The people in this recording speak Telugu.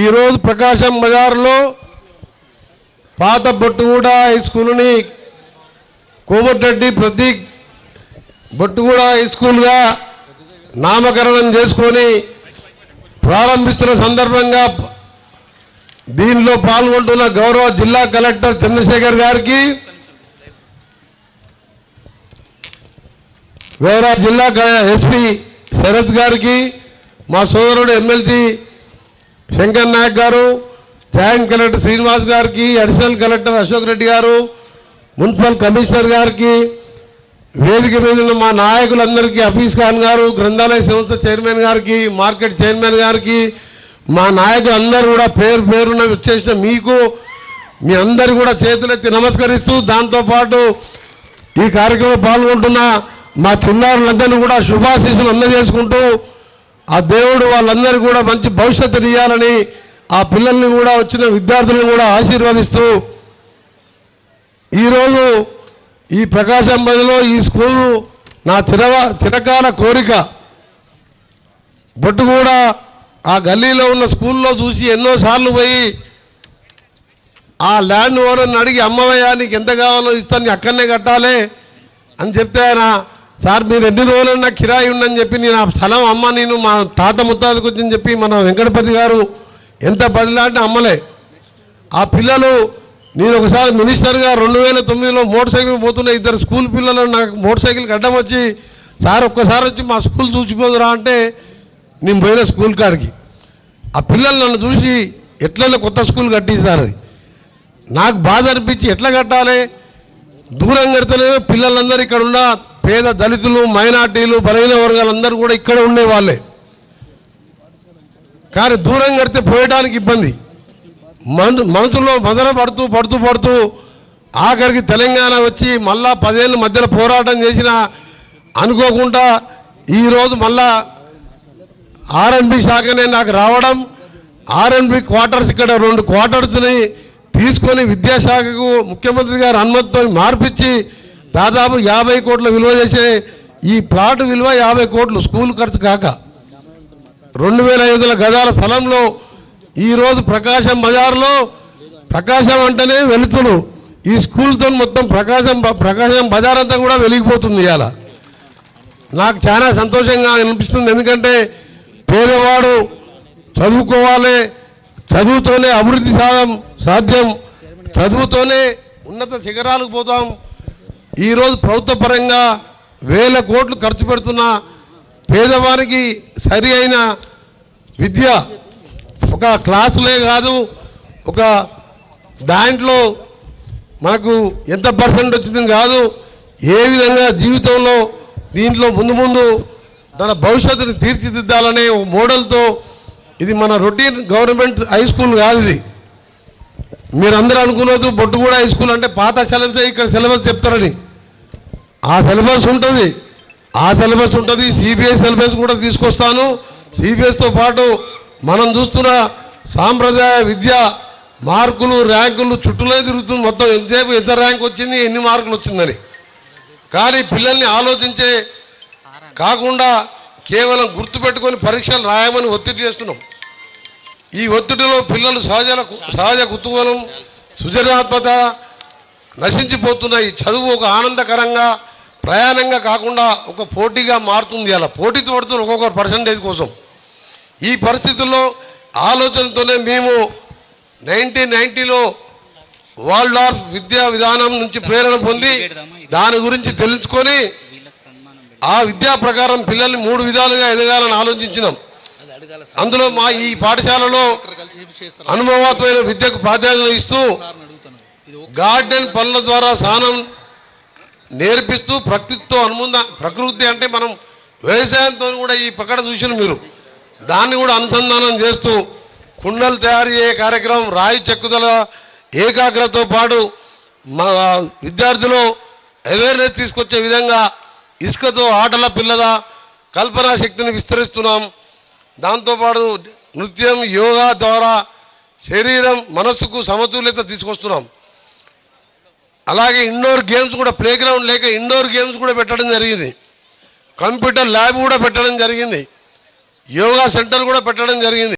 ఈరోజు ప్రకాశం బజార్లో పాత బొట్టుగూడ హై స్కూల్ని కోమటిరెడ్డి ప్రతీక్ బొట్టుగూడ హై స్కూల్గా నామకరణం చేసుకొని ప్రారంభిస్తున్న సందర్భంగా దీనిలో పాల్గొంటున్న గౌరవ జిల్లా కలెక్టర్ చంద్రశేఖర్ గారికి, గౌరవ జిల్లా ఎస్పీ శరత్ గారికి, మా సోదరుడు ఎమ్మెల్సీ శంకర్ నాయక్ గారు, జాయింట్ కలెక్టర్ శ్రీనివాస్ గారికి, అడిషనల్ కలెక్టర్ అశోక్ రెడ్డి గారు, మున్సిపల్ కమిషనర్ గారికి, వేదిక మీద ఉన్న మా నాయకులందరికీ, హఫీజ్ ఖాన్ గారు, గ్రంథాలయ సంస్థ చైర్మన్ గారికి, మార్కెట్ చైర్మన్ గారికి, మా నాయకులందరూ కూడా పేరు పేరున వచ్చేసిన మీకు మీ అందరు కూడా చేతులెత్తి నమస్కరిస్తూ, దాంతోపాటు ఈ కార్యక్రమంలో పాల్గొంటున్న మా చిన్నారులందరినీ కూడా శుభాశీస్సులు అందజేసుకుంటూ, ఆ దేవుడు వాళ్ళందరూ కూడా మంచి భవిష్యత్తుని ఇవ్వాలని, ఆ పిల్లల్ని కూడా వచ్చిన విద్యార్థులను కూడా ఆశీర్వదిస్తూ, ఈరోజు ఈ ప్రకాశం బదిలో ఈ స్కూలు నా చిరకాల కోరిక. బొట్టుగూడ ఆ గల్లీలో ఉన్న స్కూల్లో చూసి ఎన్నోసార్లు పోయి ఆ ల్యాండ్ ఓనర్ని అడిగి, అమ్మవయ్యా నీకు ఎంత కావాలో ఇస్తాను, అక్కడనే కట్టాలి అని చెప్తే ఆయన, సార్ మీరు ఎన్ని రోజులన్నా కిరాయి ఉండని చెప్పి నేను ఆ స్థలం అమ్మ, నేను మా తాత ముత్తాతకు వచ్చని చెప్పి మన వెంకటపతి గారు ఎంత బదిలాంటి అమ్మలే. ఆ పిల్లలు, నేను ఒకసారి మినిస్టర్గా 2009లో మోటార్ సైకిల్ పోతున్న ఇద్దరు స్కూల్ పిల్లలు నాకు మోటార్ సైకిల్కి అడ్డం వచ్చి, సార్ ఒక్కసారి వచ్చి మా స్కూల్ చూసిపోదురా అంటే నేను పోయిన స్కూల్ కాడికి. ఆ పిల్లలు నన్ను చూసి ఎట్లయినా కొత్త స్కూల్ కట్టించారు. నాకు బాధ అనిపించి ఎట్లా కట్టాలి, దూరం కడితేనే పిల్లలందరూ ఇక్కడ ఉన్న పేద దళితులు, మైనార్టీలు, బలహీన వర్గాలందరూ కూడా ఇక్కడ ఉండేవాళ్ళే. కానీ దూరం కడితే పోయడానికి ఇబ్బంది. మనసులో మదన పడుతూ ఆఖరికి తెలంగాణ వచ్చి మళ్ళా 10 ఏళ్ళ మధ్యలో పోరాటం చేసిన అనుకోకుండా ఈరోజు మళ్ళా ఆర్ఎండ్బి శాఖనే నాకు రావడం, ఆర్ఎండ్బి క్వార్టర్స్ ఇక్కడ 2 క్వార్టర్స్ని తీసుకొని విద్యాశాఖకు ముఖ్యమంత్రి గారు అనుమతితో మార్పిచ్చి దాదాపు 50 కోట్ల విలువ చేసే ఈ ప్లాట్ విలువ 50 కోట్లు స్కూల్ ఖర్చు కాక 2500 గజాల స్థలంలో ఈరోజు ప్రకాశం బజార్లో, ప్రకాశం అంటేనే వెలుతురు, ఈ స్కూల్తో మొత్తం ప్రకాశం బజార్ అంతా కూడా వెలిగిపోతుంది. ఇవాళ నాకు చాలా సంతోషంగా అనిపిస్తుంది. ఎందుకంటే పేదవాడు చదువుకోవాలి, చదువుతోనే అభివృద్ధి సాధ్యం, చదువుతోనే ఉన్నత శిఖరాలకు పోతాం. ఈరోజు ప్రభుత్వ పరంగా 1000 కోట్లు ఖర్చు పెడుతున్న పేదవారికి సరి అయిన విద్య, ఒక క్లాసులే కాదు, ఒక దాంట్లో మనకు ఎంత పర్సెంట్ వచ్చింది కాదు, ఏ విధంగా జీవితంలో దీంట్లో ముందు తన భవిష్యత్తుని తీర్చిదిద్దాలనే మోడల్తో, ఇది మన రొటీన్ గవర్నమెంట్ హై స్కూల్ కాదు. ఇది మీరందరూ అనుకున్నది బొట్టుగూడ హై స్కూల్ అంటే పాత సిలబస్, ఇక్కడ సిలబస్ చెప్తారని. ఆ సిలబస్ ఉంటుంది, సిబిఎస్ సిలబస్ కూడా తీసుకొస్తాను. సిబిఎస్తో పాటు మనం చూస్తున్న సాంప్రదాయ విద్య మార్కులు, ర్యాంకులు చుట్టూలే తిరుగుతుంది. మొత్తం ఎంతసేపు ఎంత ర్యాంక్ వచ్చింది, ఎన్ని మార్కులు వచ్చిందని. కానీ పిల్లల్ని ఆలోచించే కాకుండా కేవలం గుర్తుపెట్టుకొని పరీక్షలు రాయమని ఒత్తిడి చేస్తున్నాం. ఈ ఒత్తిడిలో పిల్లలు సహజ కుతూహలం, సృజనాత్మక నశించిపోతున్నాయి. చదువు ఒక ఆనందకరంగా ప్రయాణంగా కాకుండా ఒక పోటీగా మారుతుంది. అలా పోటీతో పడుతున్న ఒక్కొక్క పర్సంటేజ్ కోసం. ఈ పరిస్థితుల్లో ఆలోచనతోనే మేము 1990లో వాల్డార్ఫ్ విద్యా విధానం నుంచి ప్రేరణ పొంది దాని గురించి తెలుసుకొని ఆ విద్యా ప్రకారం పిల్లల్ని 3 విధాలుగా ఎదగాలని ఆలోచించినాం. అందులో మా ఈ పాఠశాలలో అనుభవమైన విద్యకు ప్రాధాన్యత ఇస్తూ గార్డెన్ పనుల ద్వారా స్నానం నేర్పిస్తూ ప్రకృతి అంటే మనం వ్యవసాయంతో కూడా ఈ పక్కన చూసిన మీరు దాన్ని కూడా అనుసంధానం చేస్తూ కుండలు తయారు చేసే కార్యక్రమం, రాయి చెక్కుదల ఏకాగ్రతతో పాటు మా విద్యార్థులు అవేర్నెస్ తీసుకొచ్చే విధంగా ఇసుకతో ఆటల పిల్లల కల్పనా శక్తిని విస్తరిస్తున్నాం. దాంతోపాటు నృత్యం, యోగా ద్వారా శరీరం మనస్సుకు సమతుల్యత తీసుకొస్తున్నాం. అలాగే ఇండోర్ గేమ్స్ కూడా, ప్లే గ్రౌండ్ లేక ఇండోర్ గేమ్స్ కూడా పెట్టడం జరిగింది. కంప్యూటర్ ల్యాబ్ కూడా పెట్టడం జరిగింది. యోగా సెంటర్ కూడా పెట్టడం జరిగింది.